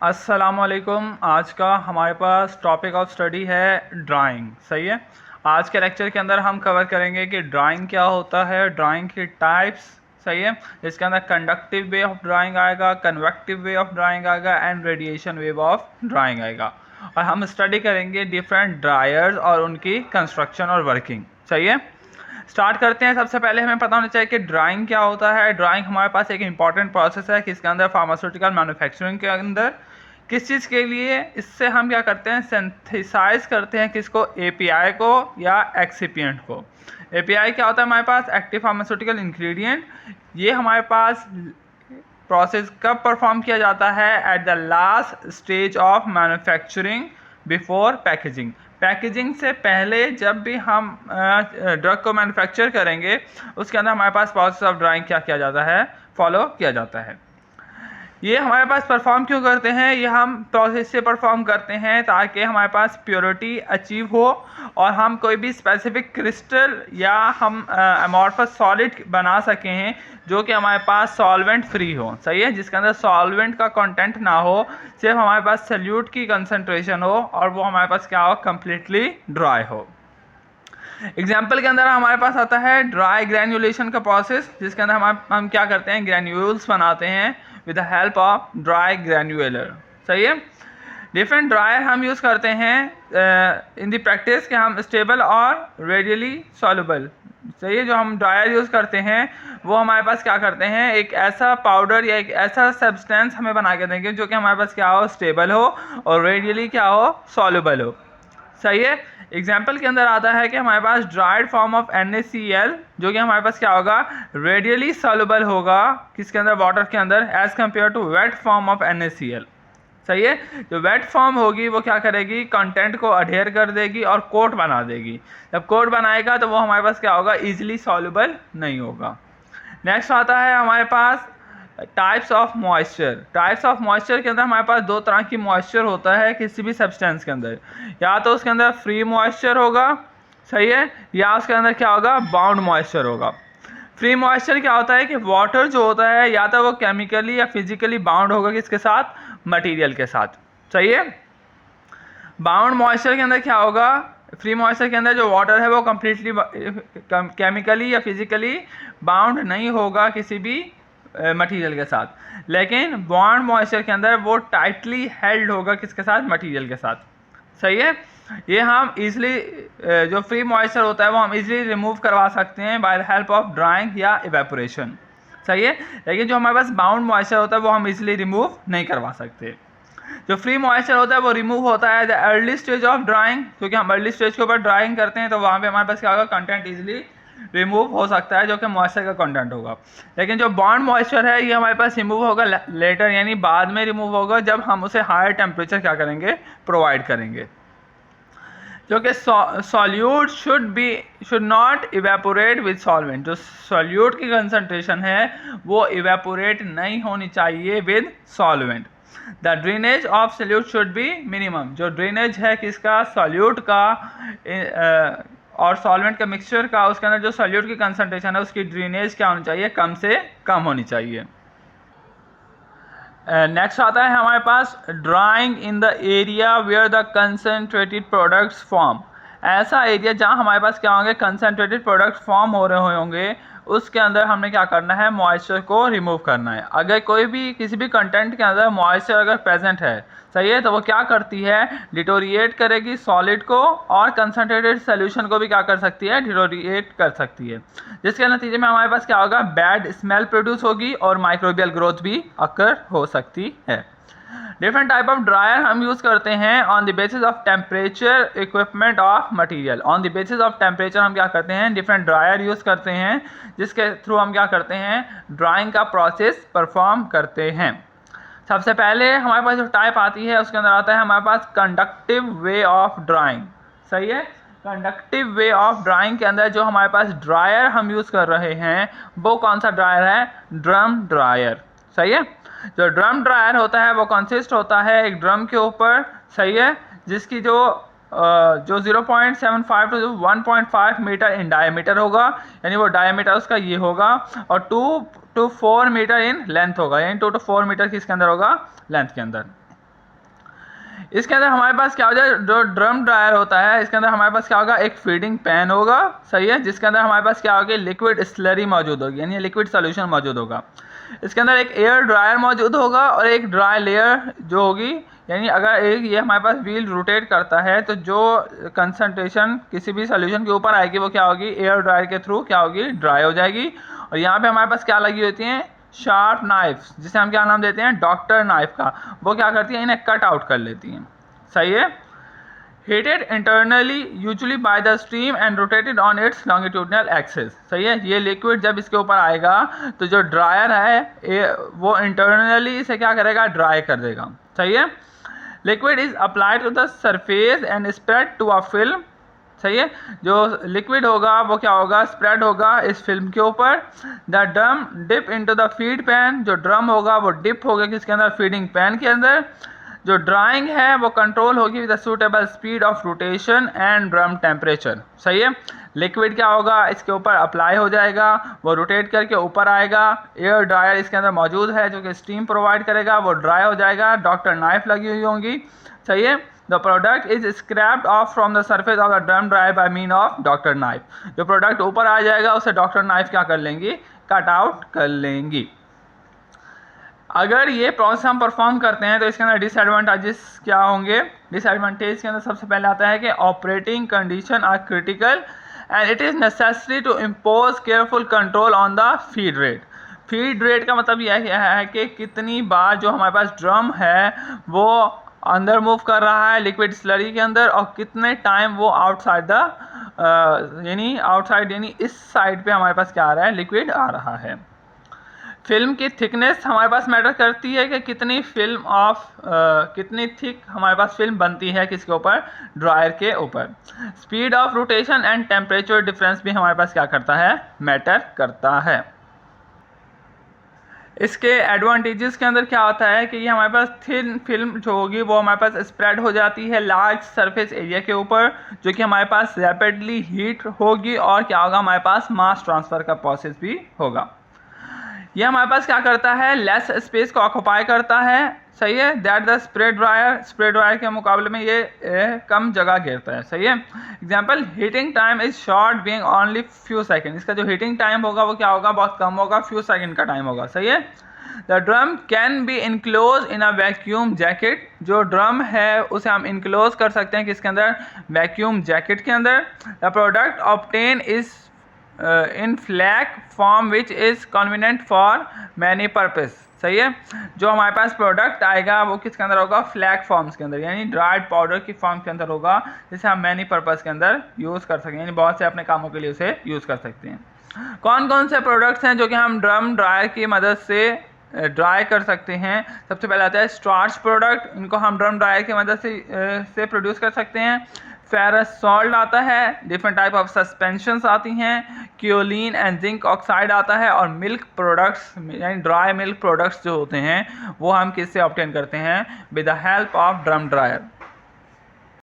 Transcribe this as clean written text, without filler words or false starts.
अस्सलामुअलैकुम। आज का हमारे पास टॉपिक ऑफ स्टडी है ड्राइंग। सही है। आज के लेक्चर के अंदर हम कवर करेंगे कि ड्राइंग क्या होता है, ड्राइंग की टाइप्स। सही है। इसके अंदर कंडक्टिव वे ऑफ ड्राइंग आएगा, कन्वेक्टिव वे ऑफ ड्राइंग आएगा and radiation way of drawing आएगा। और हम स्टडी करेंगे डिफरेंट ड्रायर्स और उनकी कंस्ट्रक्शन और वर्किंग। सही है। स्टार्ट करते हैं। सबसे पहले हमें पता होना चाहिए कि ड्राइंग क्या होता है। ड्राइंग हमारे पास एक इंपॉर्टेंट प्रोसेस है कि इसके अंदर फार्मास्यूटिकल मैन्युफैक्चरिंग के अंदर किस चीज़ के लिए इससे हम क्या करते हैं, सिंथेसाइज करते हैं किसको, एपीआई को या एक्सिपिएंट को। एपीआई क्या होता है हमारे पास, एक्टिव फार्मास्यूटिकल इंग्रेडिएंट। ये हमारे पास प्रोसेस कब परफॉर्म किया जाता है, at the last stage of manufacturing before packaging. Packaging से पहले जब भी हम ड्रग को मैन्युफैक्चर करेंगे उसके अंदर हमारे पास प्रोसेस ऑफ ड्राइंग क्या किया जाता है, फॉलो किया जाता है। ये हमारे पास परफॉर्म क्यों करते हैं, ये हम प्रोसेस से परफॉर्म करते हैं ताकि हमारे पास प्योरिटी अचीव हो और हम कोई भी स्पेसिफिक क्रिस्टल या हम अमॉर्फस सॉलिड बना सकें जो कि हमारे पास सॉल्वेंट फ्री हो। सही है। जिसके अंदर सॉल्वेंट का कंटेंट ना हो, सिर्फ हमारे पास सल्यूट की कंसंट्रेशन हो और वो हमारे पास क्या हो, कम्प्लीटली ड्राई हो। एग्जाम्पल के अंदर हमारे पास आता है ड्राई ग्रैन्युलेशन का प्रोसेस, जिसके अंदर हम क्या करते हैं, ग्रैन्यूल्स बनाते हैं with the help of dry granular. सही है। डिफरेंट ड्रायर हम यूज़ करते हैं इन द प्रैक्टिस कि हम स्टेबल और रेडियली सॉल्युबल। सही है। जो हम ड्रायर यूज़ करते हैं वो हमारे पास क्या करते हैं, एक ऐसा पाउडर या एक ऐसा सब्सटेंस हमें बना के देंगे जो कि हमारे पास क्या हो, स्टेबल हो और रेडियली क्या हो, सॉल्युबल हो। सही है। एग्जाम्पल के अंदर आता है कि हमारे पास ड्राइड फॉर्म ऑफ NaCl जो कि हमारे पास क्या होगा, रेडियली सॉल्युबल होगा किसके अंदर, वाटर के अंदर, as compared to wet form of NaCl। सही है। जो वेट फॉर्म होगी वो क्या करेगी, कंटेंट को अडेयर कर देगी और कोट बना देगी। जब कोट बनाएगा तो वो हमारे पास क्या होगा, ईजिली सॉल्युबल नहीं होगा। नेक्स्ट आता है हमारे पास types of moisture. Types of moisture के अंदर हमारे पास दो तरह की मॉइस्चर होता है किसी भी सब्सटेंस के अंदर। या तो उसके अंदर फ्री मॉइस्चर होगा, सही है, या उसके अंदर क्या होगा, बाउंड मॉइस्चर होगा। फ्री मॉइस्चर क्या होता है कि वाटर जो होता है या तो वो केमिकली या फिजिकली बाउंड होगा किसके साथ, मटीरियल के साथ। सही है। बाउंड मॉइस्चर के अंदर क्या होगा, फ्री मॉइस्चर के अंदर जो वाटर है वो कम्प्लीटली केमिकली या फिजिकली बाउंड नहीं होगा किसी भी मटेरियल के साथ, लेकिन बॉन्ड मॉइस्चर के अंदर वो टाइटली हेल्ड होगा किसके साथ, मटेरियल के साथ। सही है। ये हम इजीली जो फ्री मॉइस्चर होता है वो हम इजीली रिमूव करवा सकते हैं by the help of drawing या इवेपोरेशन। सही है। लेकिन जो हमारे पास बाउंड मॉइस्चर होता है वो हम इजीली रिमूव नहीं करवा सकते। जो फ्री मॉइस्चर होता है वो रिमूव होता है the early stage of drawing, क्योंकि हम अर्ली स्टेज के ऊपर ड्राइंग करते हैं तो वहाँ पे हमारे पास क्या होगा, कंटेंट इजीली रिमूव हो सकता है जो कि मॉइस्चर का कंटेंट होगा। लेकिन जो बॉन्ड मॉइस्चर है ये हमारे पास रिमूव होगा लेटर, यानी बाद में रिमूव होगा जब हम उसे हायर टेम्परेचर क्या करेंगे, प्रोवाइड करेंगे। जो कि solute should not evaporate with solvent. जो सॉल्यूट की कंसंट्रेशन है वो इवेपोरेट नहीं होनी चाहिए with solvent. The drainage of solute should be minimum. जो ड्रेनेज है किसका, सॉल्यूट का और सॉल्वेंट का मिक्सचर का, उसके अंदर जो सॉल्यूट की कंसंट्रेशन है उसकी ड्रेनेज क्या होनी चाहिए, कम से कम होनी चाहिए। नेक्स्ट आता है हमारे पास drying in the area where the concentrated products form. ऐसा एरिया जहाँ हमारे पास क्या होंगे, कंसनट्रेटेड प्रोडक्ट्स फॉर्म हो रहे होंगे, उसके अंदर हमने क्या करना है, मॉइस्चर को रिमूव करना है। अगर कोई भी किसी भी कंटेंट के अंदर मॉइस्चर अगर प्रेजेंट है, सही है, तो वो क्या करती है, डिटोरिएट करेगी सॉलिड को और कंसनट्रेटेड सोल्यूशन को भी क्या कर सकती है, डिटोरिएट कर सकती है, जिसके नतीजे में हमारे पास क्या होगा, बैड स्मेल प्रोड्यूस होगी और माइक्रोबियल ग्रोथ भी अकर हो सकती है। डिफरेंट टाइप ऑफ ड्रायर हम यूज़ करते हैं on the basis of temperature, equipment of material. On the basis of temperature हम क्या करते हैं, डिफरेंट ड्रायर यूज़ करते हैं जिसके थ्रू हम क्या करते हैं, ड्राइंग का प्रोसेस परफॉर्म करते हैं। सबसे पहले हमारे पास जो टाइप आती है उसके अंदर आता है हमारे पास कंडक्टिव वे ऑफ ड्राइंग। सही है। कंडक्टिव वे ऑफ ड्राइंग के अंदर जो हमारे पास ड्रायर हम यूज़ कर रहे हैं वो कौन सा ड्रायर है, ड्रम ड्रायर। सही है। जो ड्रम ड्रायर होता है वो कंसिस्ट होता है एक ड्रम के ऊपर, सही है, जिसकी जो 0.75 टू 1.5 मीटर इन डायमीटर होगा, यानी वो डायमीटर उसका ये होगा, और 2 to 4 मीटर इन लेंथ होगा, यानी 2 to 4 मीटर किसके अंदर होगा, लेंथ के अंदर। इसके अंदर हमारे पास क्या हो जाए, जो ड्रम ड्रायर होता है इसके अंदर हमारे पास क्या होगा, एक फीडिंग पैन होगा, सही है, जिसके अंदर हमारे पास क्या होगी, लिक्विड स्लरी मौजूद होगी, यानी लिक्विड सोल्यूशन मौजूद होगा। इसके अंदर एक एयर ड्रायर मौजूद होगा और एक ड्राई लेयर जो होगी, यानी अगर एक ये हमारे पास व्हील रोटेट करता है तो जो कंसंट्रेशन किसी भी सोल्यूशन के ऊपर आएगी वो क्या होगी, एयर ड्रायर के थ्रू क्या होगी, ड्राई हो जाएगी। और यहाँ पे हमारे पास क्या लगी होती हैं, शार्प नाइफ्स, जिसे हम क्या नाम देते हैं, डॉक्टर नाइफ का, वो क्या करती हैं, इन्हें कट आउट कर लेती हैं, सही है। heated internally usually by the stream and rotated on its longitudinal axis, सही है। ये लिक्विड जब इसके ऊपर आएगा तो जो ड्रायर है वो इंटरनली इसे क्या करेगा, ड्राई कर देगा, सही है। Liquid is applied to the surface and spread to a film, सही है। जो लिक्विड होगा वो क्या होगा, स्प्रेड होगा इस फिल्म के ऊपर। The drum dip into the feed pan, जो ड्रम होगा वो डिप होगा किसके अंदर, फीडिंग पैन के अंदर। जो ड्राइंग है वो कंट्रोल होगी with suitable speed of rotation and drum temperature, सही है। लिक्विड क्या होगा, इसके ऊपर अप्लाई हो जाएगा, वो रोटेट करके ऊपर आएगा, एयर ड्रायर इसके अंदर मौजूद है जो कि स्टीम प्रोवाइड करेगा, वो ड्राई हो जाएगा, डॉक्टर नाइफ लगी हुई होंगी, सही है। The product is scraped off from the surface of the drum dryer by mean of doctor knife. जो प्रोडक्ट ऊपर आ जाएगा उसे डॉक्टर नाइफ क्या कर लेंगी, कट आउट कर लेंगी। अगर ये प्रोसेस हम परफॉर्म करते हैं तो इसके अंदर डिसएडवांटेजेस क्या होंगे। डिसएडवांटेज के अंदर सबसे पहले आता है कि operating condition are critical and it is necessary to impose careful control on the feed rate. Feed rate का मतलब यह है कि कितनी बार जो हमारे पास ड्रम है वो अंदर मूव कर रहा है लिक्विड स्लरी के अंदर, और कितने टाइम वो आउटसाइड द यानी इस साइड पे हमारे पास क्या आ रहा है, लिक्विड आ रहा है। फिल्म की थिकनेस हमारे पास मैटर करती है कि कितनी थिक हमारे पास फिल्म बनती है किसके ऊपर, ड्रायर के ऊपर। Speed of rotation and temperature difference भी हमारे पास क्या करता है, मैटर करता है। इसके एडवांटेजेस के अंदर क्या होता है कि ये हमारे पास थिन फिल्म जो होगी वो हमारे पास स्प्रेड हो जाती है लार्ज सरफेस एरिया के ऊपर, जो कि हमारे पास रैपिडली हीट होगी, और क्या होगा, हमारे पास मास ट्रांसफ़र का प्रोसेस भी होगा। ये हमारे पास क्या करता है, लेस स्पेस को ऑक्यूपाई करता है, सही है, दैट द स्प्रे ड्रायर के मुकाबले में ये कम जगह घेरता है, सही है। Example, heating time is short being only few second. इसका जो हीटिंग टाइम होगा वो क्या होगा, बहुत कम होगा, फ्यू सेकंड का टाइम होगा, सही है। The drum can be enclose in a vacuum jacket. जो ड्रम है उसे हम इनक्लोज कर सकते हैं किसके अंदर, वैक्यूम जैकेट के अंदर। The product obtain is in flake form which is convenient for many purpose, सही है। जो हमारे पास प्रोडक्ट आएगा वो किसके अंदर होगा, फ्लैक फॉर्म्स के अंदर, यानी ड्राइड पाउडर की फॉर्म के अंदर होगा, जिसे हम मैनी पर्पस के अंदर यूज़ कर सकते हैं, यानी बहुत से अपने कामों के लिए उसे यूज़ कर सकते हैं। कौन कौन से प्रोडक्ट्स हैं जो कि हम ड्रम ड्रायर की मदद से ड्राई कर सकते हैं। सबसे पहले आता है स्टार्च प्रोडक्ट, इनको हम ड्रम ड्रायर की मदद से प्रोड्यूस कर सकते हैं। फेरस सॉल्ट आता है, डिफरेंट टाइप ऑफ सस्पेंशंस आती हैं, क्योलिन एंड जिंक ऑक्साइड आता है, और मिल्क प्रोडक्ट्स यानी ड्राई मिल्क प्रोडक्ट्स जो होते हैं वो हम किससे ऑब्टेन करते हैं, with the help of drum dryer.